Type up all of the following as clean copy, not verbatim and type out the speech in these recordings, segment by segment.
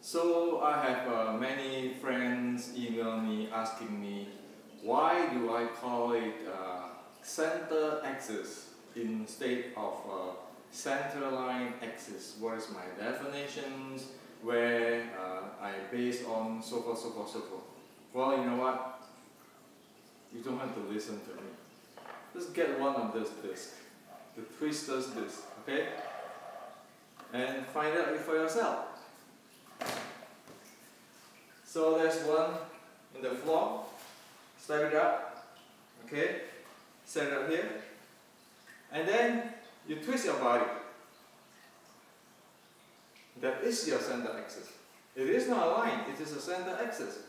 So I have many friends email me asking me why do I call it center axis instead of center line axis. What is my definitions? Where I base on so forth, so forth, so forth. Well, you know what? You don't have to listen to me. Just get one of this disc, the twister's disc, okay? And find out for yourself. So there's one in the floor. Step it up, okay? Set it up here, and then you twist your body. That is your center axis. It is not a line, it is a center axis.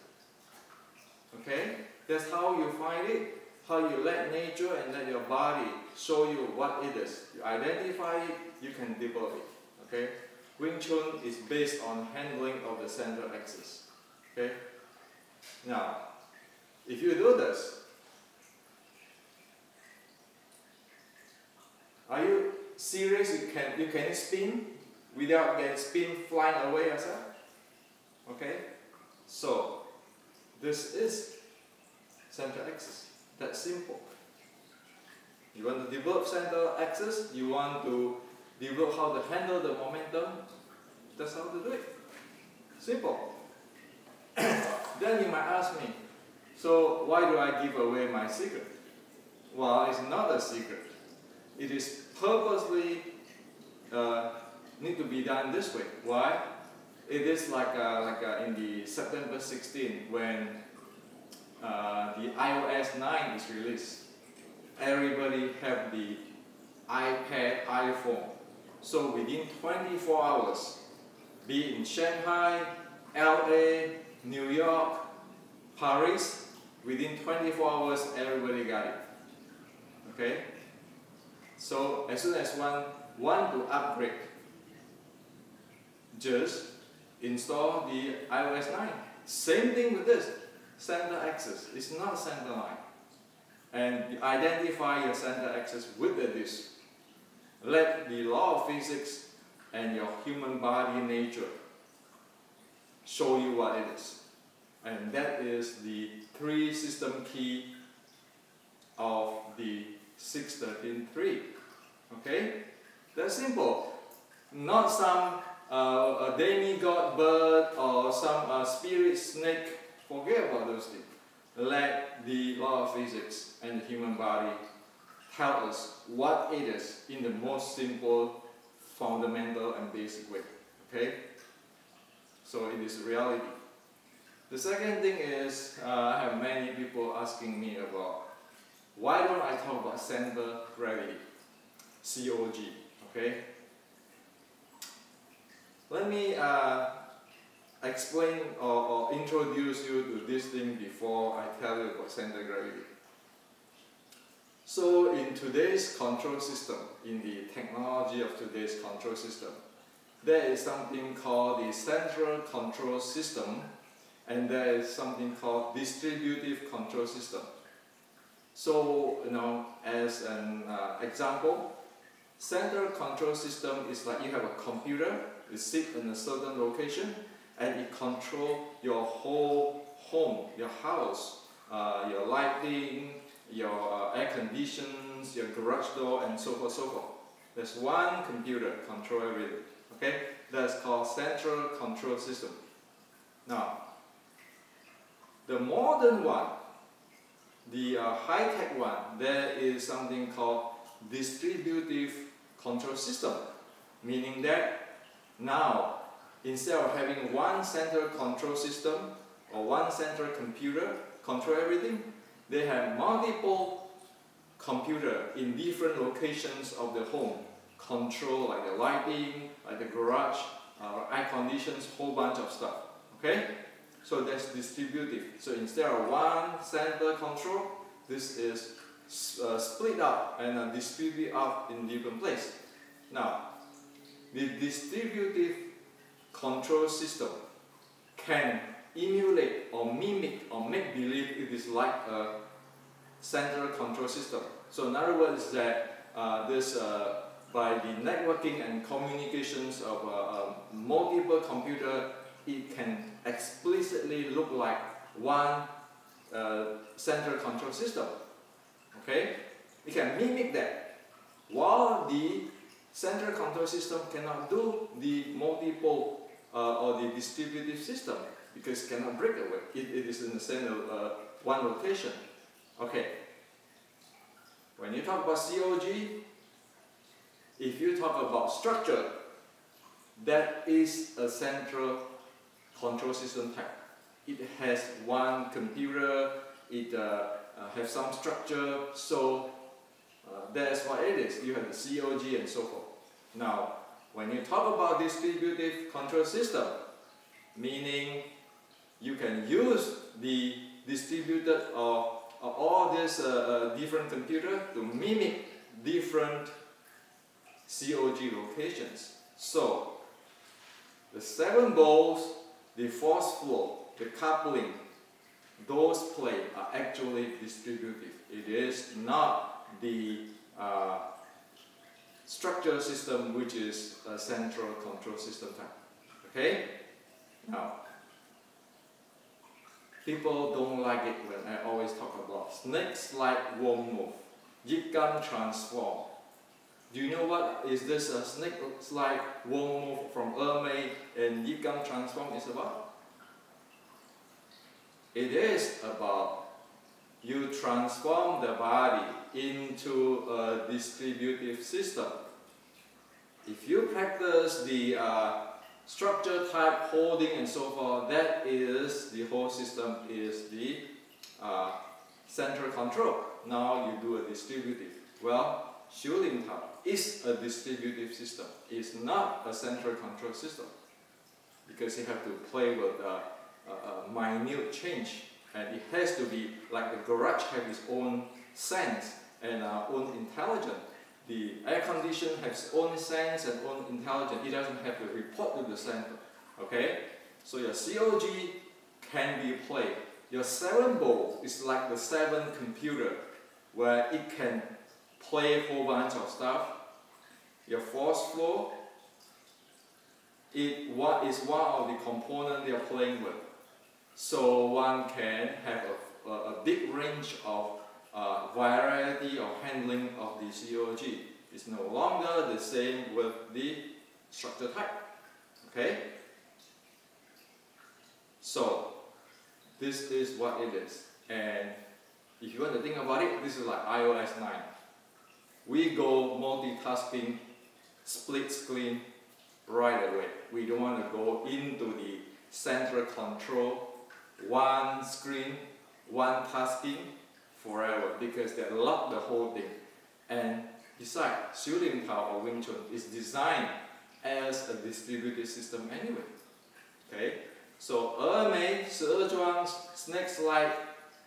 Okay? That's how you find it, how you let nature and let your body show you what it is. You identify it, you can develop it. Okay? Wing Chun is based on handling of the center axis. Okay? Now, if you do this, are you serious? You can spin without getting spin flying away yourself? Okay? So, this is center axis. That's simple. You want to develop center axis, you want to develop how to handle the momentum, that's how to do it. Simple. Then you might ask me, so why do I give away my secret? Well, it's not a secret. It is purposely need to be done this way. Why? It is like in the September 16 when the Os9 is released. Everybody have the iPad, iPhone. So within 24 hours, be it in Shanghai, LA, New York, Paris, within 24 hours everybody got it. Okay? So as soon as one want to upgrade, just install the Os9. Same thing with this, center axis. It's not center line. And you identify your center axis with the disc. Let the law of physics and your human body nature show you what it is. And that is the 3 system key of the 613.3. Okay? That's simple. Not some a demigod bird or some spirit snake. Forget about those things. Let the law of physics and the human body tell us what it is in the most simple, fundamental and basic way. Okay? So it is reality. The second thing is, I have many people asking me about why don't I talk about center gravity, COG, okay? Let me explain or introduce you to this thing before I tell you about center gravity. So in today's control system, in the technology of today's control system, there is something called the central control system, and there is something called distributive control system. So, you know, as an example, central control system is like you have a computer, you sit in a certain location, and it controls your whole home, your house, your lighting, your air conditions, your garage door, and so forth, so forth. There's one computer control everything. Okay, that's called central control system. Now, the modern one, the high-tech one, there is something called distributive control system, meaning that now, instead of having one central control system or one central computer control everything, they have multiple computers in different locations of the home, control like the lighting, like the garage, air conditions, whole bunch of stuff. Okay? So that's distributive. So instead of one center control, this is split up and distributed out in different places. Now, the distributive control system can emulate or mimic or make believe it is like a central control system. So in other words, that by the networking and communications of multiple computers it can explicitly look like one central control system. Okay? It can mimic that, while the central control system cannot do the multiple or the distributive system, because it cannot break away. It is in the center of one location. Okay. When you talk about COG, if you talk about structure, that is a central control system type. It has one computer, it has some structure, so that's what it is. You have the COG and so forth. Now, when you talk about distributive control system, meaning you can use the distributed or all these different computers to mimic different COG locations. So, the 7 balls, the force flow, the coupling, those plates are actually distributive. It is not the structure system, which is a central control system type. Okay? Now, people don't like it when I always talk about snake-slide worm move, iYikKam transform. Do you know what is this snake-slide worm move from Os9 and iYikKam transform is about? It is about you transform the body into a distributive system. If you practice the structure type holding and so forth, that is the whole system is the central control. Now you do a distributive. Well, shooting top is a distributive system. It's not a central control system, because you have to play with a minute change, and it has to be like the garage has its own sense and own intelligence. The air condition has its own sense and own intelligence. It doesn't have to report to the center. Okay? So your COG can be played. Your 7 ball is like the 7 computer, where it can play a whole bunch of stuff. Your force flow is one of the components they are playing with. So one can have a big range of variety of handling of the COG. It's no longer the same with the structure type. Okay? So this is what it is. And if you want to think about it, this is like Os9. We go multitasking, split screen right away. We don't want to go into the central control, one screen, one tasking forever, because they lock the whole thing. And besides, shooting tower or Wing Chun is designed as a distributed system anyway. Okay? So Os9, 十二桩 snake slide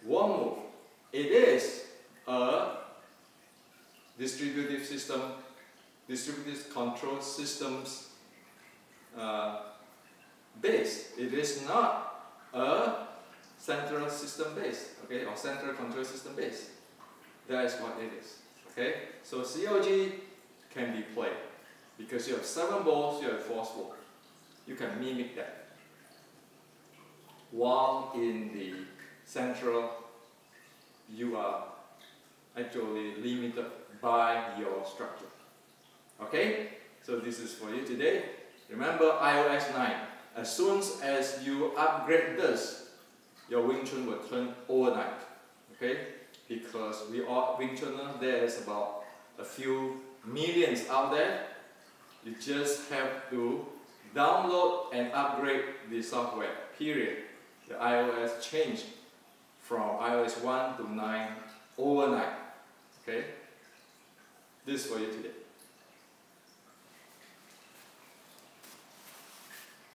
worm move, it is a distributive system, distributed control systems base. It is not a central system base, okay, or central control system base. That is what it is. Okay, so COG can be played because you have 7 balls, you have force flow. You can mimic that. While in the central, you are actually limited by your structure. Okay, so this is for you today. Remember Os9. As soon as you upgrade this, your Wing Chun will turn overnight. Okay, because we are Wing Chuners, there is about a few millions out there. You just have to download and upgrade the software. Period. The iOS changed from iOS 1 to 9 overnight. Okay, this is for you today.